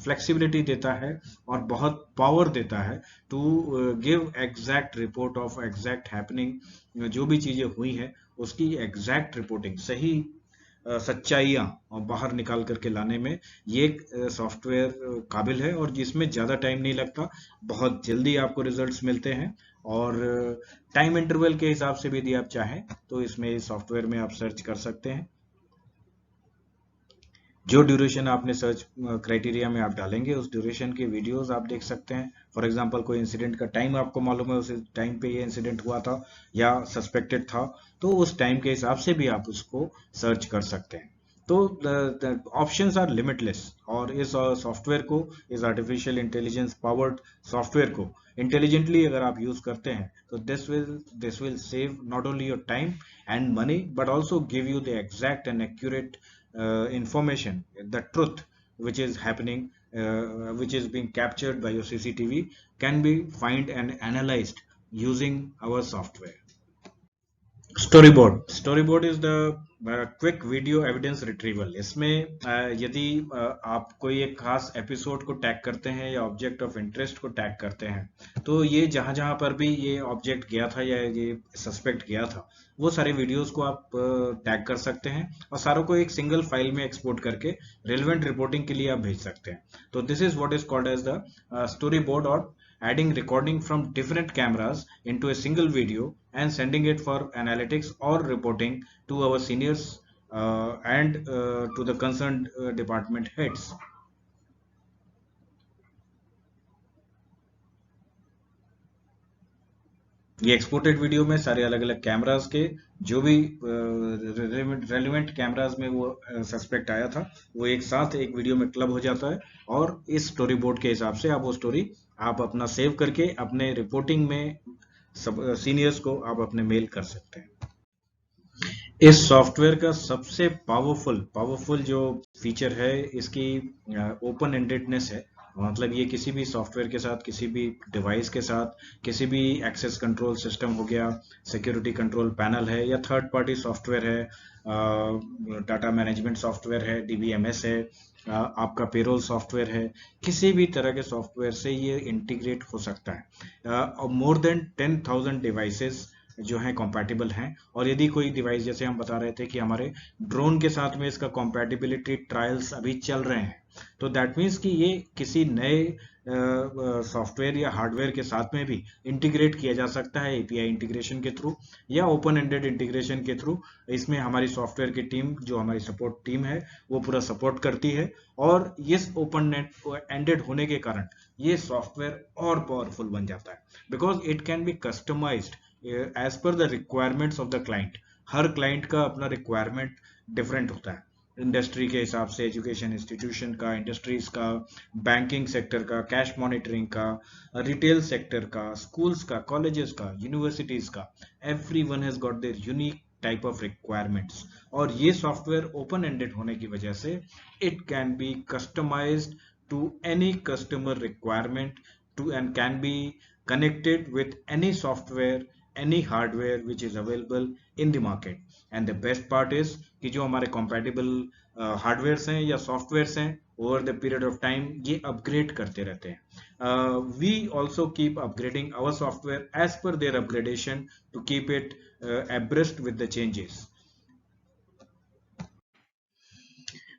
फ्लेक्सिबिलिटी देता है और बहुत पावर देता है to give exact report of exact happening. जो भी चीजें हुई हैं उसकी एग्जैक्ट रिपोर्टिंग, सही सच्चाइयाँ और बाहर निकाल करके लाने में ये सॉफ्टवेयर काबिल है और जिसमें ज़्यादा टाइम नहीं लगता, बहुत जल्दी आपको रिजल्ट्स मिलते हैं। और टाइम इंटरवल के हिसाब से भी यदि आप चाहें तो इसमें सॉफ्टवेयर में आप सर्च कर सकते हैं। जो ड्यूरेशन आपने सर्च क्राइटेरिया में आप डालेंगे उस ड्यूरेशन के वीडियोस आप देख सकते हैं। फॉर एग्जांपल कोई इंसिडेंट का टाइम आपको मालूम है, उस टाइम पे ये इंसिडेंट हुआ था या सस्पेक्टेड था, तो उस टाइम के हिसाब से भी आप उसको सर्च कर सकते हैं। तो ऑप्शंस आर लिमिटलेस। और इस सॉफ्टवेयर को, इस आर्टिफिशियल इंटेलिजेंस पावर्ड सॉफ्टवेयर को इंटेलिजेंटली अगर आप यूज करते हैं तो this will save not only your time and money but also give you the exact and accurate information, the truth which is happening, which is being captured by your CCTV can be find and analyzed using our software। Storyboard is the quick video evidence retrieval. इसमें यदि आप कोई एक खास एपिसोड को टैग करते हैं या ऑब्जेक्ट ऑफ इंटरेस्ट को टैग करते हैं तो ये जहां जहां पर भी ये ऑब्जेक्ट गया था या ये सस्पेक्ट गया था वो सारे वीडियोस को आप टैग कर सकते हैं और सारों को एक सिंगल फाइल में एक्सपोर्ट करके रेलेवेंट रिपोर्टिंग के लिए आप भेज सकते हैं। तो this is what is called as the story board, और adding recording from different cameras into a single video and sending it for analytics or reporting to our seniors and to the concerned department heads। ये एक्सपोर्टेड वीडियो में सारे अलग अलग कैमरास के जो भी रेलिवेंट कैमरास में वो सस्पेक्ट आया था वो एक साथ एक वीडियो में क्लब हो जाता है और इस स्टोरी बोर्ड के हिसाब से आप वो स्टोरी आप अपना सेव करके अपने रिपोर्टिंग में सीनियर्स को आप अपने मेल कर सकते हैं। इस सॉफ्टवेयर का सबसे पावरफुल जो फीचर है इसकी ओपन एंडेडनेस है। मतलब ये किसी भी सॉफ्टवेयर के साथ, किसी भी डिवाइस के साथ, किसी भी एक्सेस कंट्रोल सिस्टम हो गया, सिक्योरिटी कंट्रोल पैनल है या थर्ड पार्टी सॉफ्टवेयर है, डाटा मैनेजमेंट सॉफ्टवेयर है, डीबीएमएस है, आपका पेरोल सॉफ्टवेयर है, किसी भी तरह के सॉफ्टवेयर से ये इंटीग्रेट हो सकता है। मोर देन 10,000 डिवाइसेस जो हैं कंपैटिबल हैं। और यदि कोई डिवाइस, जैसे हम बता रहे थे कि हमारे ड्रोन के साथ में इसका कंपैटिबिलिटी ट्रायल्स अभी चल रहे हैं, तो दैट मीन्स कि ये किसी नए सॉफ्टवेयर या हार्डवेयर के साथ में भी इंटीग्रेट किया जा सकता है एपीआई इंटीग्रेशन के थ्रू या ओपन एंडेड इंटीग्रेशन के थ्रू। इसमें हमारी सॉफ्टवेयर की टीम, जो हमारी सपोर्ट टीम है, वो पूरा सपोर्ट करती है, और इस ओपन एंडेड होने के कारण ये सॉफ्टवेयर और पावरफुल बन जाता है, because it can be customised as per the requirements of the client. हर क्लाइंट का अपना रिक्वायरमेंट डिफरेंट होता है, इंडस्ट्री के हिसाब से, एजुकेशन इंस्टीट्यूशन का, इंडस्ट्रीज का, बैंकिंग सेक्टर का, कैश मॉनिटरिंग का, रिटेल सेक्टर का, स्कूल्स का, कॉलेजेस का, यूनिवर्सिटीज का। Every one has got their unique type of requirements, और ये सॉफ्टवेयर ओपन एंडेड होने की वजह से it can be customised to any customer requirement to and can be connected with any software, any hardware which is available in the market. And the best part is कि जो हमारे compatible hardwares हैं या softwares हैं, over the period of time ये upgrade करते रहते हैं। We also keep upgrading our software as per their upgradation to keep it abreast with the changes.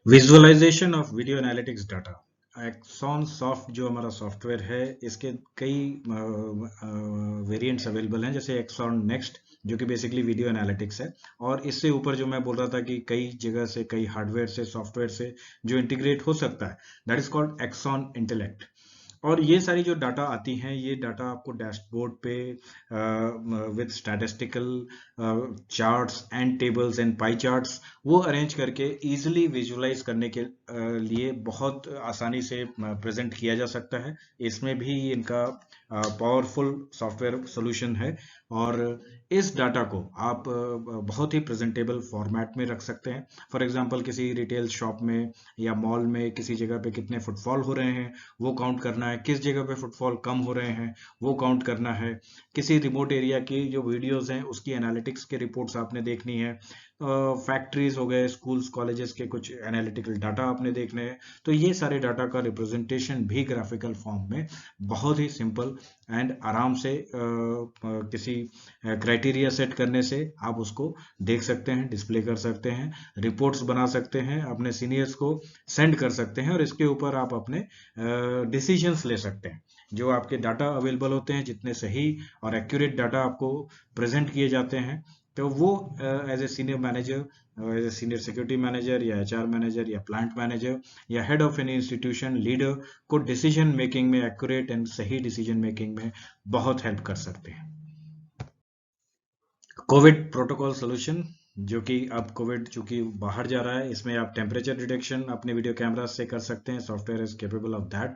Visualisation of video analytics data. Axxon Soft जो हमारा सॉफ्टवेयर है, इसके कई वेरिएंट्स अवेलेबल हैं, जैसे एक्सॉन नेक्स्ट जो कि बेसिकली वीडियो एनालिटिक्स है, और इससे ऊपर जो मैं बोल रहा था कि कई जगह से, कई हार्डवेयर से, सॉफ्टवेयर से जो इंटीग्रेट हो सकता है, that is called Axxon Intellect. और ये सारी जो डाटा आती हैं, ये डाटा आपको डैशबोर्ड पे with statistical charts and tables and pie charts वो अरेंज करके इजीली विजुअलाइज करने के लिए बहुत आसानी से प्रेजेंट किया जा सकता है। इसमें भी इनका पावरफुल सॉफ्टवेयर सॉल्यूशन है, और इस डाटा को आप बहुत ही प्रेजेंटेबल फॉर्मेट में रख सकते हैं। फॉर एग्जांपल किसी रिटेल शॉप में या मॉल में किसी जगह पे कितने फुटफॉल हो रहे हैं वो काउंट करना है, किस जगह पे फुटफॉल कम हो रहे हैं वो काउंट करना है, किसी रिमोट एरिया की जो वीडियोस हैं उसकी एनालिटिक्स के रिपोर्ट्स आपने देखनी है, फैक्ट्रीज हो गए, स्कूल्स, कॉलेजेस के कुछ एनालिटिकल डाटा आपने देखने हैं। तो ये सारे डाटा का रिप्रेजेंटेशन भी ग्राफिकल फॉर्म में बहुत ही सिंपल एंड आराम से किसी क्राइटेरिया सेट करने से आप उसको देख सकते हैं, डिस्प्ले कर सकते हैं, रिपोर्ट्स बना सकते हैं, अपने सीनियर्स को सेंड कर सकते हैं, और इसके ऊपर आप अपने डिसीजंस ले सकते हैं। जो आपके डाटा अवेलेबल होते हैं, जितने सही और एक्यूरेट डाटा आपको प्रेजेंट किए जाते हैं, तो वो as a senior manager, as a senior security manager या एचआर मैनेजर या प्लांट मैनेजर या head of any institution leader को डिसीजन मेकिंग में, एक्यूरेट एंड सही डिसीजन मेकिंग में बहुत हेल्प कर सकते हैं। कोविड प्रोटोकॉल सॉल्यूशन, जो कि अब कोविड चूंकि बाहर जा रहा है, इसमें आप टेम्परेचर डिटेक्शन अपने वीडियो कैमरा से कर सकते हैं। Software is capable of that.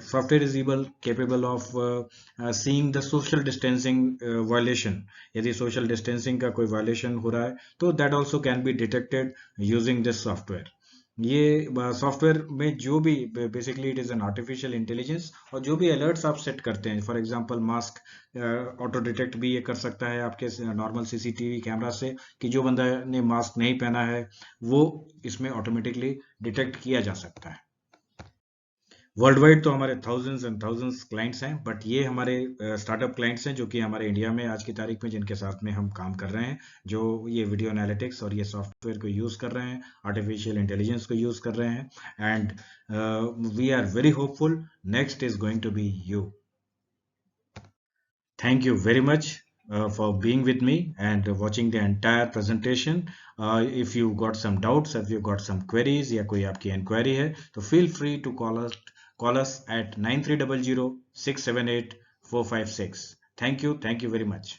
Software is capable of seeing the social distancing violation. यदि सोशल डिस्टेंसिंग का कोई वायलेशन हो रहा है तो that also can be detected using this software. ये सॉफ्टवेयर में जो भी, basically it is an artificial intelligence, और जो भी अलर्ट्स आप सेट करते हैं, for example mask auto detect भी ये कर सकता है आपके नॉर्मल सीसीटीवी कैमरा से कि जो बंदा ने मास्क नहीं पहना है वो इसमें ऑटोमेटिकली डिटेक्ट किया जा सकता है। वर्ल्ड वाइड तो हमारे थाउजेंड्स एंड थाउजेंड्स क्लाइंट्स हैं, बट ये हमारे स्टार्टअप क्लाइंट्स हैं जो कि हमारे इंडिया में आज की तारीख में जिनके साथ में हम काम कर रहे हैं, जो ये वीडियो एनालिटिक्स और ये सॉफ्टवेयर को यूज कर रहे हैं, आर्टिफिशियल इंटेलिजेंस को यूज कर रहे हैं, and we are very hopeful next is going to be you. Thank you very much for being with me and watching the entire presentation. If you got some doubts, if you got some queries या कोई आपकी inquiry है, तो feel free to call us at 9300 678 456. Thank you very much.